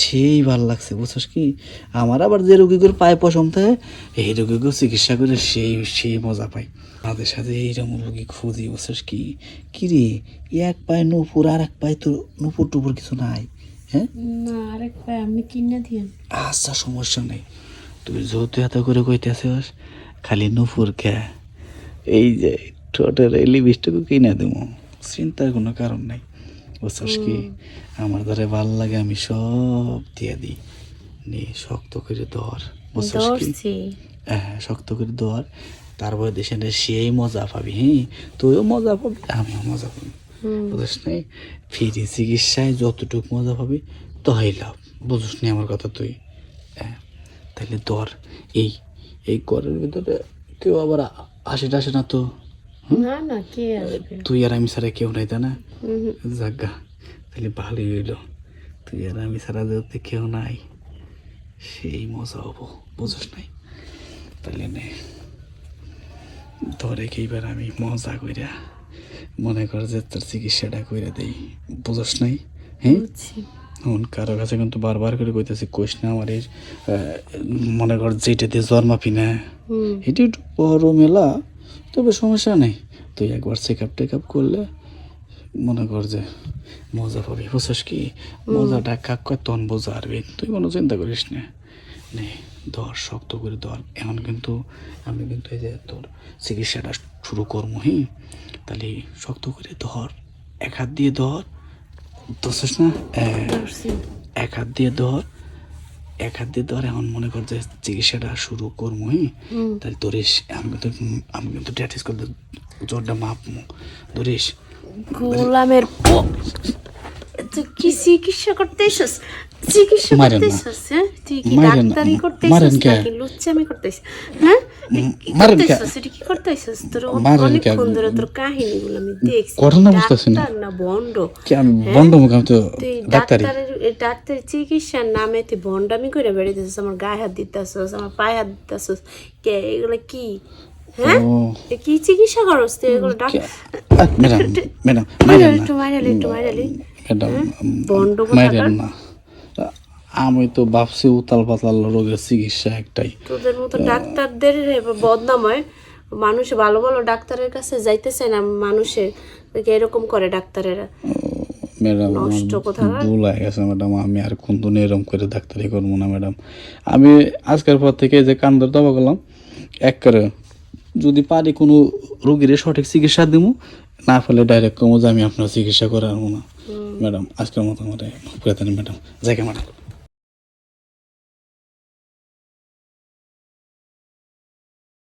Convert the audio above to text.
সেই ভাল লাগছে বুঝছস কি। আমার আবার যে রোগীগুলোর পায়ে পশম থাকে এই রোগীগুলো চিকিৎসা করে সেই সেই মজা পাই। তাদের সাথে এইরকম রোগী খুঁজি বুঝছস কি। কিরে এক পায়ে নুপুর আর এক পায়ে তো নুপুর টুপুর কিছু নাই? হ্যাঁ না, আরেক পায়ে আপনি কিনে দিয়েন। আচ্ছা সমস্যা নেই, তুই যেহেতু এত করে কইতেছিস খালি নুপুর খে, এই যে ঠোঁটের এই লিপস্টিকও কিনে দেবো, চিন্তার কোনো কারণ নাই বুঝছস কি। আমার ধরে ভাল লাগে আমি সব দিয়ে দিই, নে শক্ত করে ধর বুঝছস কি। ধরছি। হ্যাঁ শক্ত করে ধর, তারপরে দেশে সেই মজা পাবি। হ্যাঁ তুইও মজা পাবি আমিও মজা পাবি বুঝছ নাই। ফ্রি চিকিৎসায় যতটুকু মজা পাবি তহাই লাভ, বুঝছ নি আমার কথা তুই। হ্যাঁ তাহলে ধর, এই এই ঘরের ভিতরে কেউ আবার আসে টাসে না তো? না না, কে আসবে? তুই আর আমি ছাড়া কেউ নাই তা না? যাজ্ঞা তাহলে ভালোই হইল, তুই আর আমি ছাড়া যেতে কেউ নাই, সেই মজা হবো বুঝছ নাই। তাহলে নে ধরে এইবার আমি মজা কইরা মনে কর যে তোর চিকিৎসাটা কইরা দেই বুঝছ নাই। হ্যাঁ এখন কারো কাছে কিন্তু বারবার করে কইতেছি কোষ না আমার এই মনে কর যেটা দিয়ে জ্বর মাপি না এটা একটু বড় মেলা, তবে সমস্যা নেই, তুই একবার চেক আপ টেক আপ করলে মনে কর যে মজা পাবি বুঝছস কি। মজাটা কাক কয় তখন বোঝা আরবি, তুই কোনো চিন্তা করিস না। নে ধর শক্ত করে ধর, এখন কিন্তু আমি কিন্তু এই যে তোর চিকিৎসাটা শুরু করবো। হ্যাঁ তাহলে শক্ত করে ধর, এক হাত দিয়ে ধর, ধরছিস না? এক হাত দিয়ে ধর, এক হাত দিয়ে ধর। এখন মনে কর যে চিকিৎসাটা শুরু করবো। হ্যাঁ তাহলে ধরিস, আমি কিন্তু ট্যাটিস করতে জ্বরটা মাপমু, ধরিস। গোলামের তুই কি চিকিৎসা করতে এসেছিস? চিকিৎসা করতে এসেছিস? হ্যাঁ তুই কি ডাক্তারি করতে এসেছিস নাকি লুচ্চামি করতে এসেছিস? হ্যাঁ কি করতে এসেছিস? এটা কি করতে এসেছিস? তোর অনেকক্ষণ ধরে তোর কাহিনীগুলো আমি দেখছি। ডাক্তার না বন্ড? আমি বন্ড মুখ, আমি তো তুই ডাক্তারের চিকিৎসার নামে তুই ভন্ডামি করে বেড়াইতেছিস, আমার গায়ে হাত দিতেছিস, আমার পায়ে হাত দিতেছিস, কে এগুলো কি? হ্যাঁ কি চিকিৎসা করস তুই এগুলো? একটু মাইরালি না, আমি তো ভাবছি উতাল পাতাল রোগের চিকিৎসা একটাই। তোদের মতো ডাক্তারদের বদনাম হয়, মানুষ ভালো ভালো ডাক্তারের কাছে যাইতে চায় না, মানুষের এরকম করে ডাক্তারেরা। ম্যাডাম নষ্ট কোথাকার। ভুল হয়ে গেছে ম্যাডাম, আমি আর কোনদিন এরকম করে ডাক্তারি করবো না ম্যাডাম। আমি আজকের পর থেকে যে কান ধরে দাবা করলাম এক করে, যদি পারি কোনো রোগীর সঠিক চিকিৎসা দিব, না ফেলে ডাইরেক্ট কমো যে আমি আপনার চিকিৎসা করাবো না ম্যাডাম। আজকের মতো আমার ম্যাডাম জায়গা ম্যাডাম।